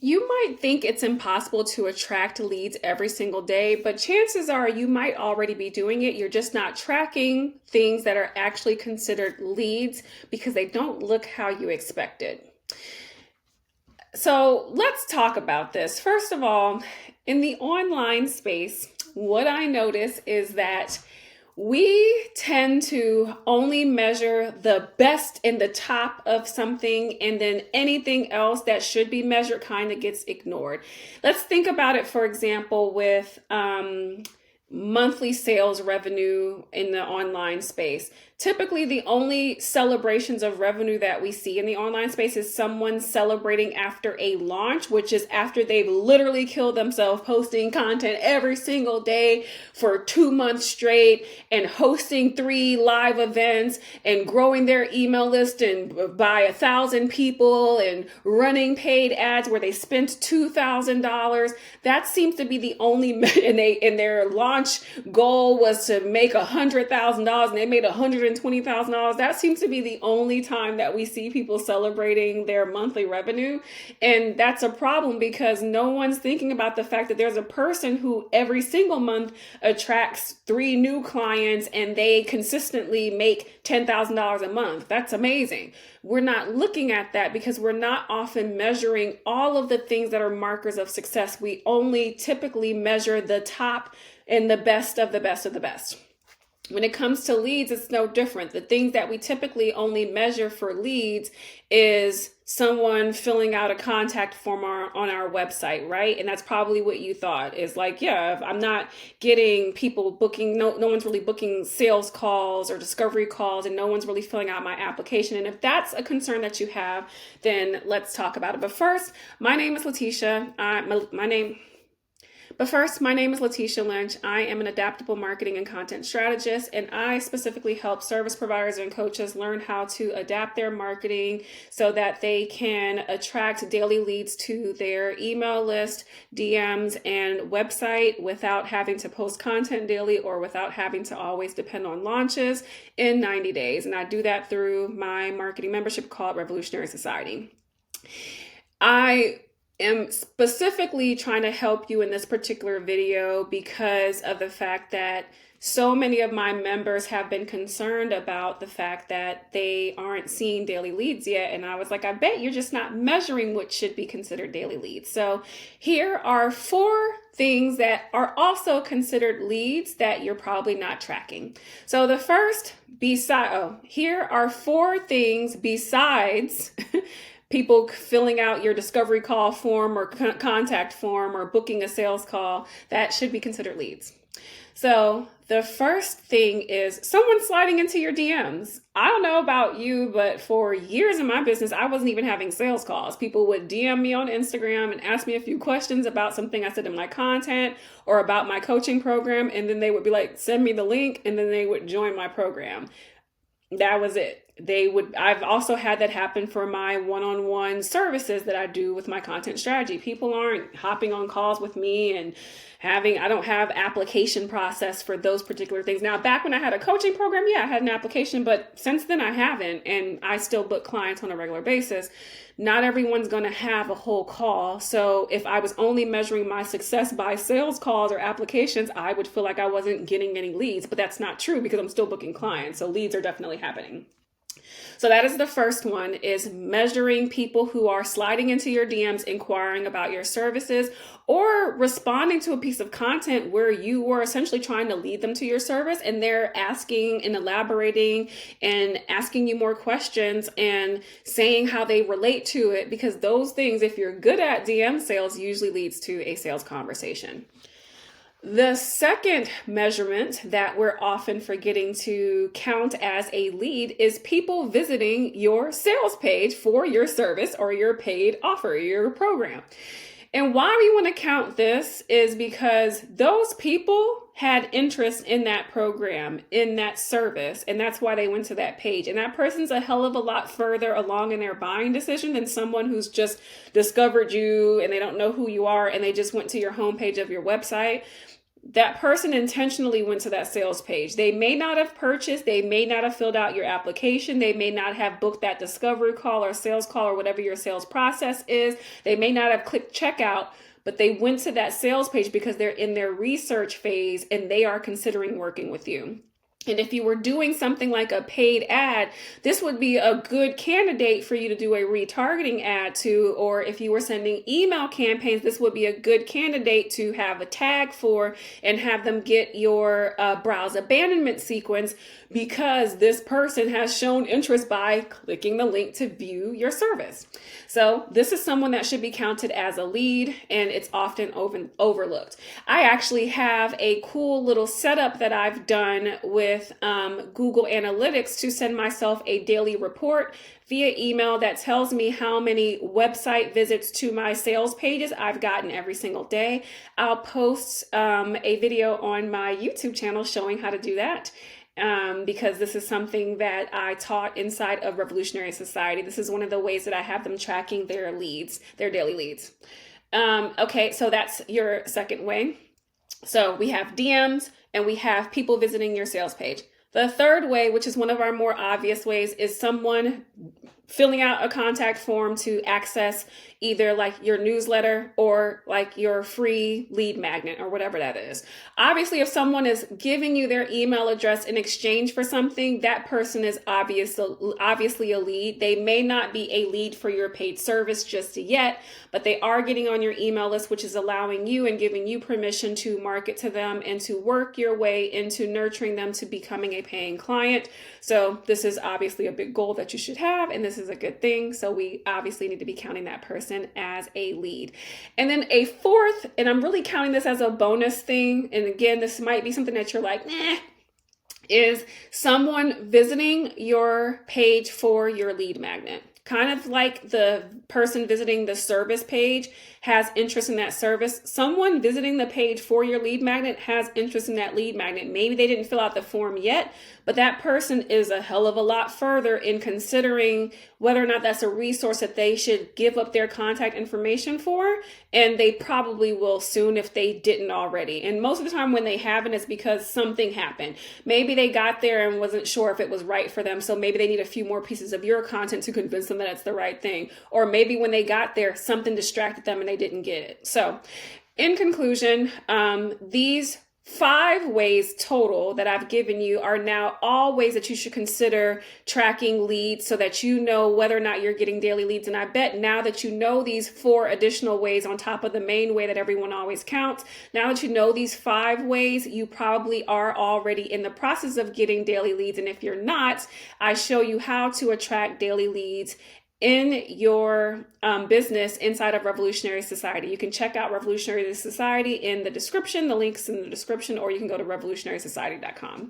You might think it's impossible to attract leads every single day, but chances are you might already be doing it. You're just not tracking things that are actually considered leads because they don't look how you expected. So let's talk about this. First of all, in the online space, what I notice is that we tend to only measure the best in the top of something, and then anything else that should be measured kind of gets ignored. Let's think about it, for example, with monthly sales revenue in the online space. Typically, the only celebrations of revenue that we see in the online space is someone celebrating after a launch, which is after they've literally killed themselves posting content every single day for 2 months straight and hosting 3 live events and growing their email list and by 1,000 people and running paid ads where they spent $2,000. That seems to be the only, and their launch goal was to make $100,000 and they made $120,000. That seems to be the only time that we see people celebrating their monthly revenue. And that's a problem because no one's thinking about the fact that there's a person who every single month attracts 3 new clients and they consistently make $10,000 a month. That's amazing. We're not looking at that because we're not often measuring all of the things that are markers of success. We only typically measure the top and the best of the best of the best. When it comes to leads, it's no different. The things that we typically only measure for leads is someone filling out a contact form on our website, right? And that's probably what you thought is like, yeah, if I'm not getting people booking, no one's really booking sales calls or discovery calls, and no one's really filling out my application. And if that's a concern that you have, then let's talk about it. But first, my name is Letitia. My name is Letitia Lynch. I am an adaptable marketing and content strategist, and I specifically help service providers and coaches learn how to adapt their marketing so that they can attract daily leads to their email list, DMs, and website without having to post content daily or without having to always depend on launches in 90 days. And I do that through my marketing membership called Revolutionary Society. I am specifically trying to help you in this particular video because of the fact that so many of my members have been concerned about the fact that they aren't seeing daily leads yet. And I was like, I bet you're just not measuring what should be considered daily leads. So here are 4 things that are also considered leads that you're probably not tracking. So the first, here are 4 things besides people filling out your discovery call form or contact form or booking a sales call that should be considered leads. So the first thing is someone sliding into your DMs. I don't know about you, but for years in my business, I wasn't even having sales calls. People would DM me on Instagram and ask me a few questions about something I said in my content or about my coaching program. And then they would be like, send me the link. And then they would join my program. That was it. I've also had that happen for my one-on-one services that I do with my content strategy. People aren't hopping on calls with me and I don't have application process for those particular things. Now, back when I had a coaching program, yeah, I had an application, but since then I haven't, and I still book clients on a regular basis. Not everyone's going to have a whole call. So if I was only measuring my success by sales calls or applications, I would feel like I wasn't getting any leads, but that's not true because I'm still booking clients. So leads are definitely happening. So that is the first one, is measuring people who are sliding into your DMs, inquiring about your services, or responding to a piece of content where you were essentially trying to lead them to your service and they're asking and elaborating and asking you more questions and saying how they relate to it, because those things, if you're good at DM sales, usually leads to a sales conversation. The second measurement that we're often forgetting to count as a lead is people visiting your sales page for your service or your paid offer, your program. And why we want to count this is because those people had interest in that program, in that service, and that's why they went to that page. And that person's a hell of a lot further along in their buying decision than someone who's just discovered you and they don't know who you are and they just went to your homepage of your website. that person intentionally went to that sales page. They may not have purchased, they may not have filled out your application, they may not have booked that discovery call or sales call or whatever your sales process is. They may not have clicked checkout, but they went to that sales page because they're in their research phase and they are considering working with you. And if you were doing something like a paid ad, this would be a good candidate for you to do a retargeting ad to, or if you were sending email campaigns, this would be a good candidate to have a tag for and have them get your browse abandonment sequence, because this person has shown interest by clicking the link to view your service. So this is someone that should be counted as a lead, and it's often overlooked. I actually have a cool little setup that I've done with Google Analytics to send myself a daily report via email that tells me how many website visits to my sales pages I've gotten every single day. I'll post a video on my YouTube channel showing how to do that. Because this is something that I taught inside of Revolutionary Society. This is one of the ways that I have them tracking their leads, their daily leads. Okay, so that's your second way. So we have DMs and we have people visiting your sales page. The third way, which is one of our more obvious ways, is someone filling out a contact form to access either like your newsletter or like your free lead magnet or whatever that is. Obviously, if someone is giving you their email address in exchange for something, that person is obviously a lead. They may not be a lead for your paid service just yet, but they are getting on your email list, which is allowing you and giving you permission to market to them and to work your way into nurturing them to becoming a paying client. So this is obviously a big goal that you should have, and this is a good thing. So we obviously need to be counting that person as a lead. And then a fourth, and I'm really counting this as a bonus thing, and again, this might be something that you're like, nah, is someone visiting your page for your lead magnet. Kind of like the person visiting the service page has interest in that service. Someone visiting the page for your lead magnet has interest in that lead magnet. Maybe they didn't fill out the form yet, but that person is a hell of a lot further in considering whether or not that's a resource that they should give up their contact information for. And they probably will soon if they didn't already. And most of the time when they haven't, it's because something happened. Maybe they got there and wasn't sure if it was right for them. So maybe they need a few more pieces of your content to convince them that it's the right thing. Or maybe when they got there, something distracted them and they didn't get it. So in conclusion, these 5 ways total that I've given you are now all ways that you should consider tracking leads so that you know whether or not you're getting daily leads. And I bet now that you know these 4 additional ways on top of the main way that everyone always counts, now that you know these 5 ways, you probably are already in the process of getting daily leads. And if you're not, I show you how to attract daily leads in your business inside of Revolutionary Society. You can check out Revolutionary Society in the description. The link's in the description, or you can go to revolutionarysociety.com.